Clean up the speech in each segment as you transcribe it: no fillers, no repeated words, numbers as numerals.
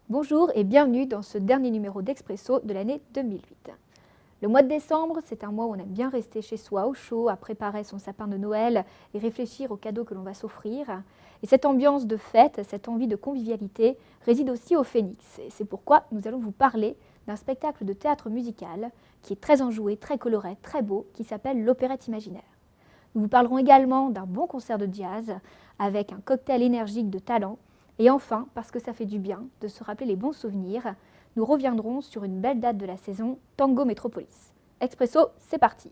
Bonjour et bienvenue dans ce dernier numéro d'Expresso de l'année 2008. Le mois de décembre, c'est un mois où on aime bien rester chez soi au chaud, à préparer son sapin de Noël et réfléchir aux cadeaux que l'on va s'offrir. Et cette ambiance de fête, cette envie de convivialité réside aussi au Phénix. Et c'est pourquoi nous allons vous parler d'un spectacle de théâtre musical qui est très enjoué, très coloré, très beau, qui s'appelle l'Opérette Imaginaire. Nous vous parlerons également d'un bon concert de jazz avec un cocktail énergique de talent. Et enfin, parce que ça fait du bien de se rappeler les bons souvenirs, nous reviendrons sur une belle date de la saison, Tango Métropolis. Expresso, c'est parti.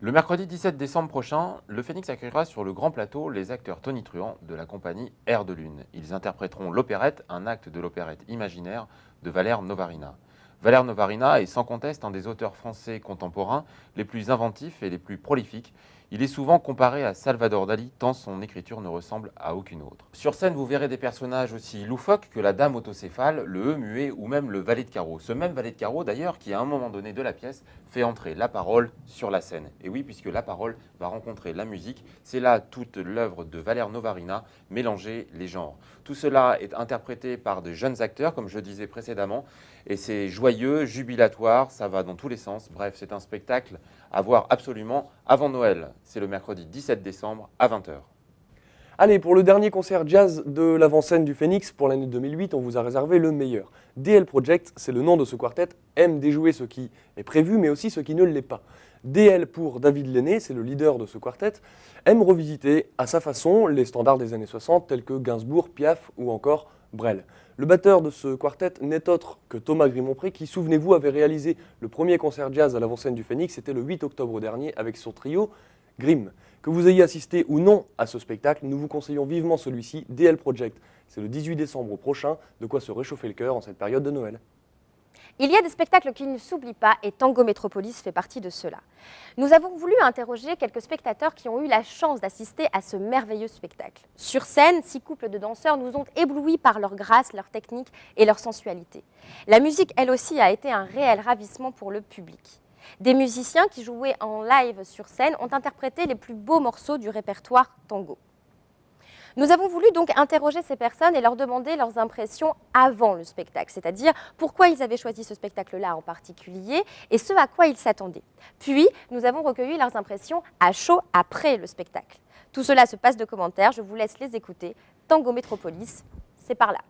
Le mercredi 17 décembre prochain, le Phénix accueillera sur le grand plateau les acteurs tonitruants de la compagnie Air de Lune. Ils interpréteront l'opérette, un acte de l'opérette imaginaire de Valère Novarina. Valère Novarina est sans conteste un des auteurs français contemporains les plus inventifs et les plus prolifiques. Il est souvent comparé à Salvador Dali, tant son écriture ne ressemble à aucune autre. Sur scène, vous verrez des personnages aussi loufoques que la dame autocéphale, le muet ou même le valet de carreau. Ce même valet de carreau, d'ailleurs, qui à un moment donné de la pièce fait entrer la parole sur la scène. Et oui, puisque la parole va rencontrer la musique, c'est là toute l'œuvre de Valère Novarina, mélanger les genres. Tout cela est interprété par de jeunes acteurs, comme je disais précédemment, et c'est joyeux, jubilatoire, ça va dans tous les sens. Bref, c'est un spectacle à voir absolument avant Noël. C'est le mercredi 17 décembre à 20 h. Allez, pour le dernier concert jazz de l'avant-scène du Phénix pour l'année 2008, on vous a réservé le meilleur. DL Project, c'est le nom de ce quartet, aime déjouer ce qui est prévu, mais aussi ce qui ne l'est pas. DL pour David Lenné, c'est le leader de ce quartet, aime revisiter à sa façon les standards des années 60 tels que Gainsbourg, Piaf ou encore Brel. Le batteur de ce quartet n'est autre que Thomas Grimont-Pré qui, souvenez-vous, avait réalisé le premier concert jazz à l'avant-scène du Phénix, c'était le 8 octobre dernier avec son trio Grimm. Que vous ayez assisté ou non à ce spectacle, nous vous conseillons vivement celui-ci, DL Project. C'est le 18 décembre prochain, de quoi se réchauffer le cœur en cette période de Noël. Il y a des spectacles qui ne s'oublient pas et Tango Métropolis fait partie de ceux-là. Nous avons voulu interroger quelques spectateurs qui ont eu la chance d'assister à ce merveilleux spectacle. Sur scène, 6 couples de danseurs nous ont éblouis par leur grâce, leur technique et leur sensualité. La musique, elle aussi, a été un réel ravissement pour le public. Des musiciens qui jouaient en live sur scène ont interprété les plus beaux morceaux du répertoire tango. Nous avons voulu donc interroger ces personnes et leur demander leurs impressions avant le spectacle, c'est-à-dire pourquoi ils avaient choisi ce spectacle-là en particulier et ce à quoi ils s'attendaient. Puis, nous avons recueilli leurs impressions à chaud après le spectacle. Tout cela se passe de commentaires, je vous laisse les écouter. Tango Métropolis, c'est par là.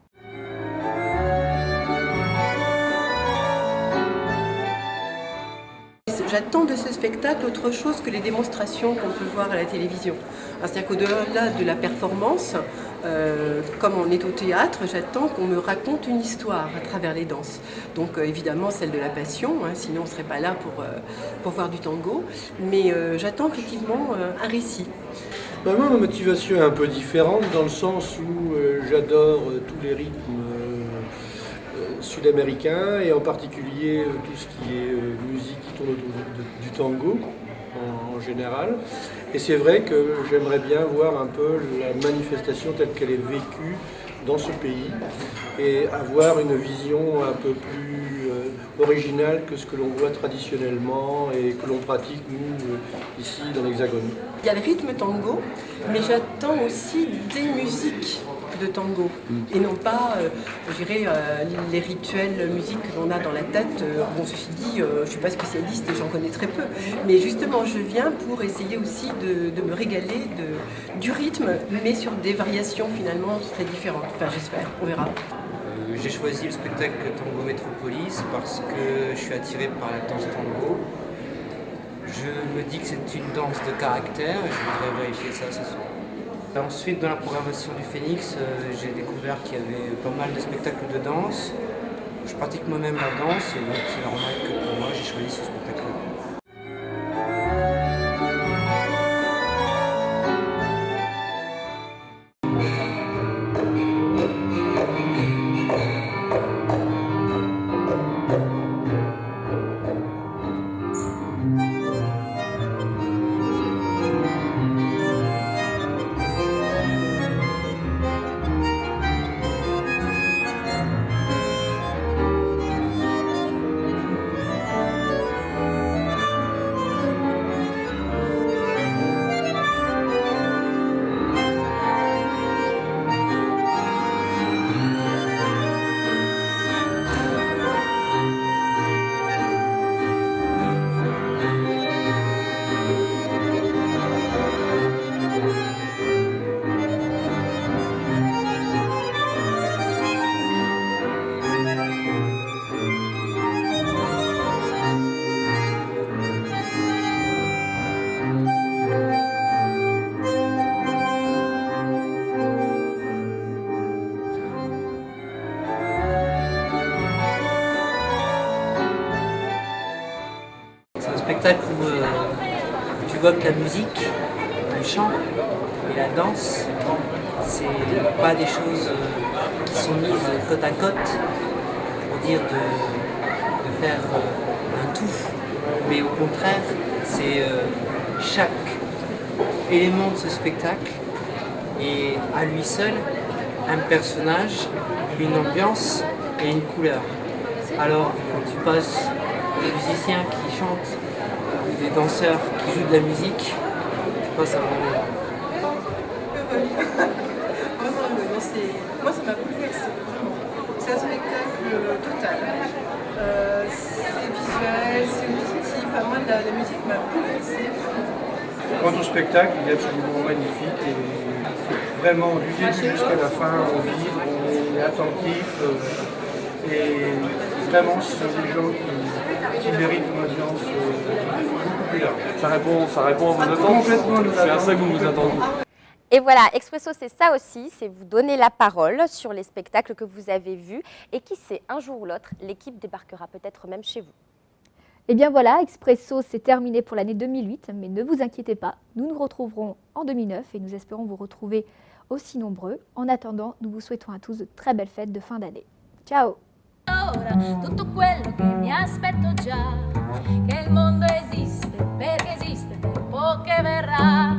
J'attends de ce spectacle autre chose que les démonstrations qu'on peut voir à la télévision. C'est-à-dire qu'au-delà de la performance, comme on est au théâtre, j'attends qu'on me raconte une histoire à travers les danses. Donc évidemment celle de la passion, sinon on ne serait pas là pour voir du tango. Mais j'attends effectivement un récit. Moi, ma motivation est un peu différente dans le sens où j'adore tous les rythmes sud-américains et en particulier tout ce qui est musique qui tourne autour du tango en général. Et c'est vrai que j'aimerais bien voir un peu la manifestation telle qu'elle est vécue dans ce pays et avoir une vision un peu plus originale que ce que l'on voit traditionnellement et que l'on pratique nous ici dans l'Hexagone. Il y a le rythme tango, mais j'attends aussi des musiques de tango et non pas, je dirais, les rituels musiques que l'on a dans la tête. Bon, ceci dit, je ne suis pas spécialiste et j'en connais très peu, mais justement je viens pour essayer aussi de me régaler du rythme, mais sur des variations finalement très différentes. Enfin, j'espère, on verra. J'ai choisi le spectacle Tango Métropolis parce que je suis attiré par la danse tango. Je me dis que c'est une danse de caractère et je voudrais vérifier ça ce soir. Ensuite, dans la programmation du Phénix, j'ai découvert qu'il y avait pas mal de spectacles de danse. Je pratique moi-même la danse et donc c'est normal que pour moi j'ai choisi ce spectacle-là. spectacle où tu vois que la musique, le chant et la danse, c'est pas des choses qui sont mises côte à côte pour dire de faire un tout, mais au contraire, c'est chaque élément de ce spectacle est à lui seul un personnage, une ambiance et une couleur. Alors, quand tu passes des musiciens qui chantent ou des danseurs qui jouent de la musique, tu passes un bon moment. Moi, ça m'a bouleversé, vraiment. C'est un spectacle total. C'est visuel, c'est auditif. Enfin, moi, la musique m'a bouleversée. Quant au spectacle, il est absolument magnifique et vraiment du début jusqu'à la fin, on vibre, on est attentif et vraiment ce sont des gens qui méritent une audience beaucoup plus large. Ça répond à vos attentes. Complètement, nous C'est à ça que vous vous attendiez. Et voilà, Expresso, c'est ça aussi, c'est vous donner la parole sur les spectacles que vous avez vus. Et qui sait, un jour ou l'autre, l'équipe débarquera peut-être même chez vous. Et bien voilà, Expresso, c'est terminé pour l'année 2008, mais ne vous inquiétez pas, nous nous retrouverons en 2009 et nous espérons vous retrouver aussi nombreux. En attendant, nous vous souhaitons à tous de très belles fêtes de fin d'année. Ciao! Ora tutto quello che mi aspetto già, che il mondo esiste perché esiste il tempo che verrà.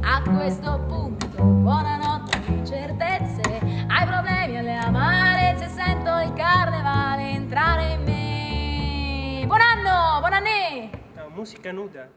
A questo punto, buonanotte, certezze, ai problemi, alle amarezze, sento il carnevale entrare in me. Buon anno, buon année! Musica nuda.